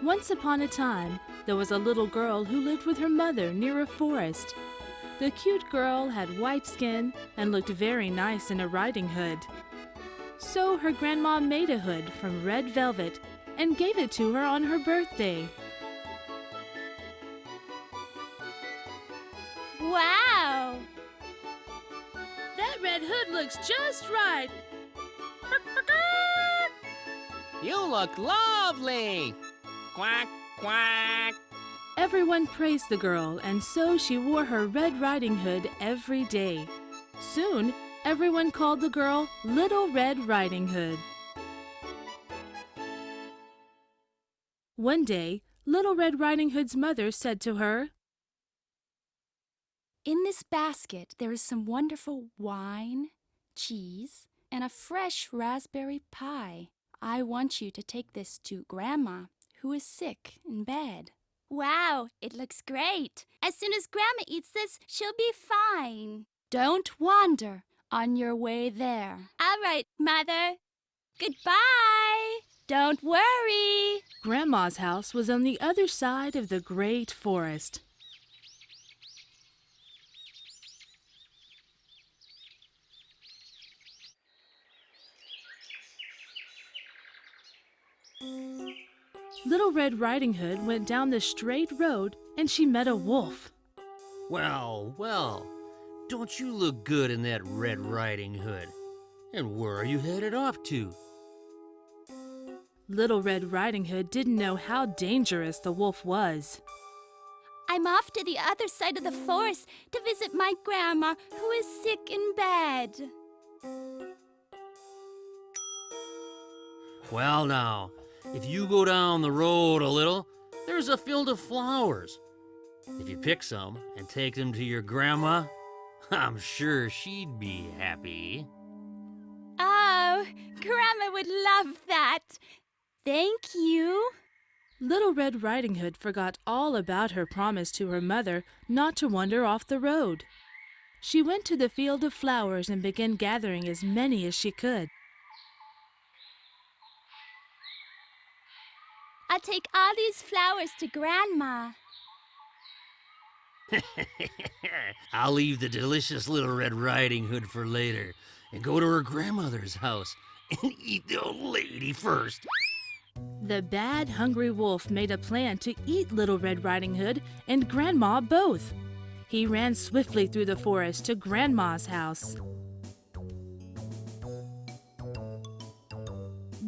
Once upon a time, there was a little girl who lived with her mother near a forest. The cute girl had white skin and looked very nice in a riding hood. So her grandma made a hood from red velvet and gave it to her on her birthday. Wow! That red hood looks just right. You look lovely! Quack, quack! Everyone praised the girl, and so she wore her Red Riding Hood every day. Soon, everyone called the girl Little Red Riding Hood. One day, Little Red Riding Hood's mother said to her, In this basket there is some wonderful wine, cheese, and a fresh raspberry pie. I want you to take this to Grandma, who is sick in bed. Wow, it looks great. As soon as Grandma eats this, she'll be fine. Don't wander on your way there. All right, Mother. Goodbye. Don't worry. Grandma's house was on the other side of the great forest. Little Red Riding Hood went down the straight road and she met a wolf. Well, well, don't you look good in that Red Riding Hood? And where are you headed off to? Little Red Riding Hood didn't know how dangerous the wolf was. I'm off to the other side of the forest to visit my grandma, who is sick in bed. Well now, if you go down the road a little, there's a field of flowers. If you pick some and take them to your grandma, I'm sure she'd be happy. Oh, Grandma would love that. Thank you. Little Red Riding Hood forgot all about her promise to her mother not to wander off the road. She went to the field of flowers and began gathering as many as she could. I'll take all these flowers to Grandma. I'll leave the delicious Little Red Riding Hood for later and go to her grandmother's house and eat the old lady first. The bad, hungry wolf made a plan to eat Little Red Riding Hood and Grandma both. He ran swiftly through the forest to Grandma's house.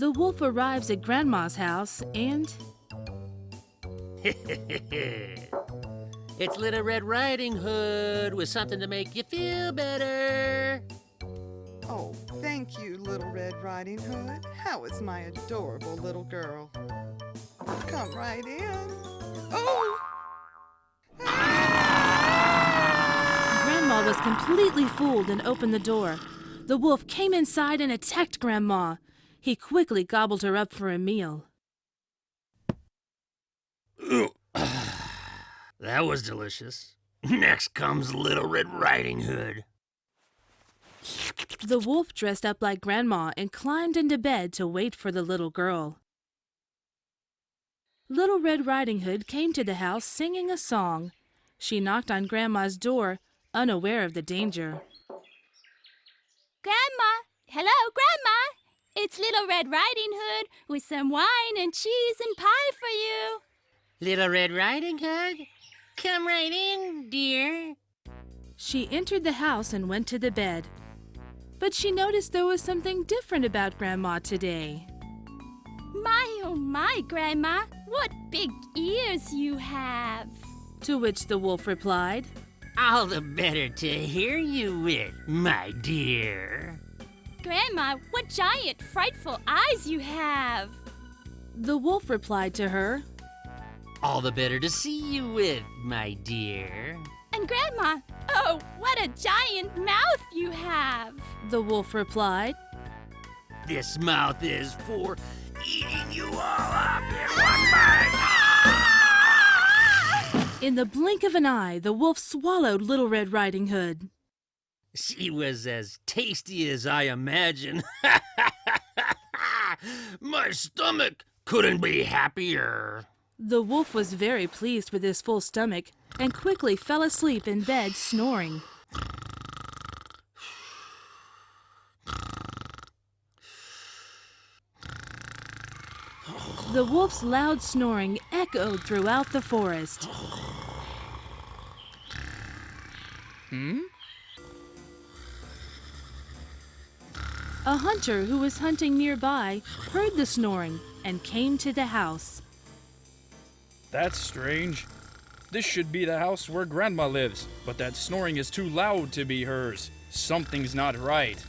The wolf arrives at Grandma's house and... It's Little Red Riding Hood with something to make you feel better. Oh, thank you, Little Red Riding Hood. How is my adorable little girl? Come right in. Oh! Grandma was completely fooled and opened the door. The wolf came inside and attacked Grandma. He quickly gobbled her up for a meal. That was delicious. Next comes Little Red Riding Hood. The wolf dressed up like Grandma and climbed into bed to wait for the little girl. Little Red Riding Hood came to the house singing a song. She knocked on Grandma's door, unaware of the danger. Grandma! Hello, Grandma! It's Little Red Riding Hood with some wine and cheese and pie for you. Little Red Riding Hood, come right in, dear. She entered the house and went to the bed. But she noticed there was something different about Grandma today. My, oh my, Grandma, what big ears you have. To which the wolf replied, All the better to hear you with, my dear. Grandma, what giant, frightful eyes you have. The wolf replied to her, All the better to see you with, my dear. And Grandma, oh, what a giant mouth you have. The wolf replied, This mouth is for eating you all up in one bite. In the blink of an eye, the wolf swallowed Little Red Riding Hood. She was as tasty as I imagined. My stomach couldn't be happier. The wolf was very pleased with his full stomach and quickly fell asleep in bed snoring. The wolf's loud snoring echoed throughout the forest. A hunter who was hunting nearby heard the snoring and came to the house. That's strange. This should be the house where Grandma lives, but that snoring is too loud to be hers. Something's not right.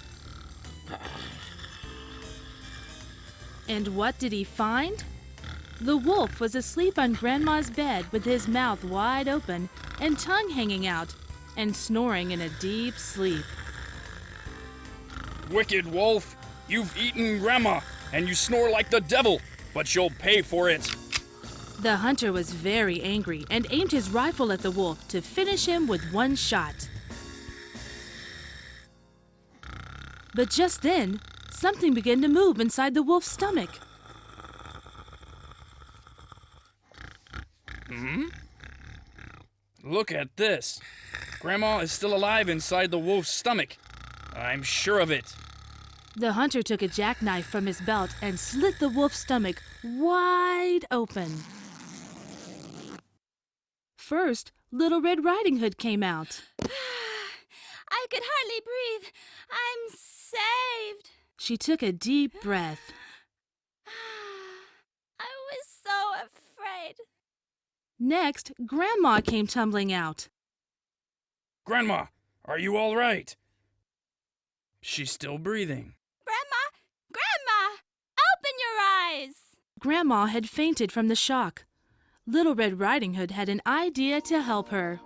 And what did he find? The wolf was asleep on Grandma's bed with his mouth wide open and tongue hanging out and snoring in a deep sleep. Wicked wolf! You've eaten Grandma, and you snore like the devil, but you'll pay for it. The hunter was very angry and aimed his rifle at the wolf to finish him with one shot. But just then, something began to move inside the wolf's stomach. Look at this. Grandma is still alive inside the wolf's stomach. I'm sure of it. The hunter took a jackknife from his belt and slit the wolf's stomach wide open. First, Little Red Riding Hood came out. I could hardly breathe. I'm saved. She took a deep breath. I was so afraid. Next, Grandma came tumbling out. Grandma, are you all right? She's still breathing. Grandma, open your eyes. Grandma had fainted from the shock. Little Red Riding Hood had an idea to help her.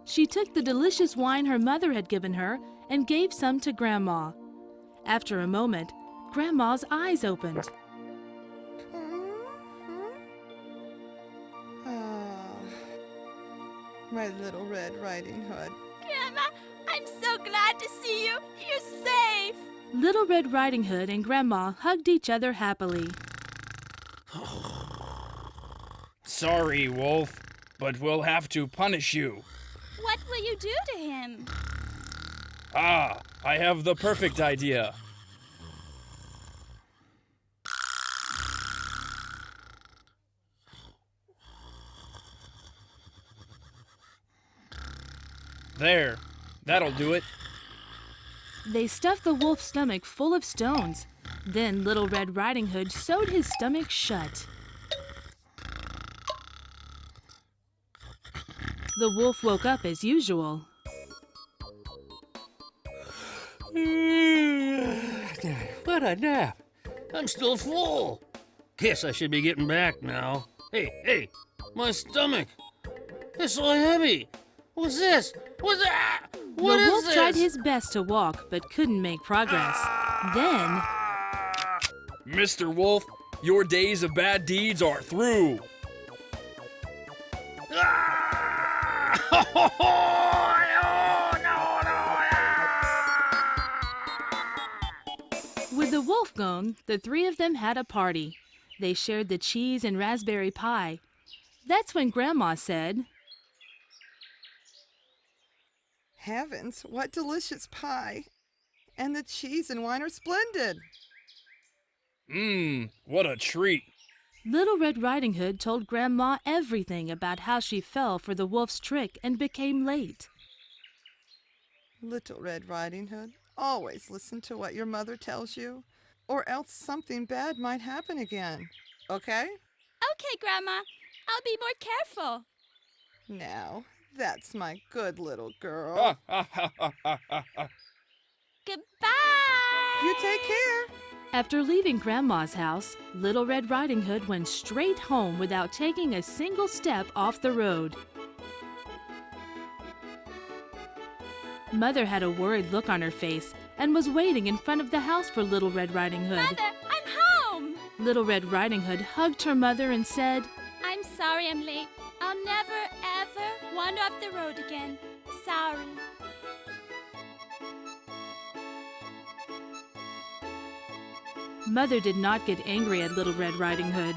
She took the delicious wine her mother had given her and gave some to Grandma. After a moment, Grandma's eyes opened. My Little Red Riding Hood. Grandma, I'm so glad to see you. You're safe. Little Red Riding Hood and Grandma hugged each other happily. Sorry, Wolf, but we'll have to punish you. What will you do to him? Ah, I have the perfect idea. There, that'll do it. They stuffed the wolf's stomach full of stones. Then Little Red Riding Hood sewed his stomach shut. The wolf woke up as usual. What a nap. I'm still full. Guess I should be getting back now. Hey, my stomach. It's so heavy. What's this? What's that? What is The wolf this? tried his best to walk, but couldn't make progress. Then, Mr. Wolf, your days of bad deeds are through. with the wolf gone, the three of them had a party. They shared the cheese and raspberry pie. That's when Grandma said, Heavens, what delicious pie! And the cheese and wine are splendid. What a treat. Little Red Riding Hood told Grandma everything about how she fell for the wolf's trick and became late. Little Red Riding Hood, always listen to what your mother tells you, or else something bad might happen again. Okay? Okay, Grandma. I'll be more careful. Now, that's my good little girl. Goodbye. You take care. After leaving Grandma's house, Little Red Riding Hood went straight home without taking a single step off the road. Mother had a worried look on her face and was waiting in front of the house for Little Red Riding Hood. Mother, I'm home. Little Red Riding Hood hugged her mother and said, I'm sorry I'm late. I'll never, ever wander off the road again. Sorry. Mother did not get angry at Little Red Riding Hood.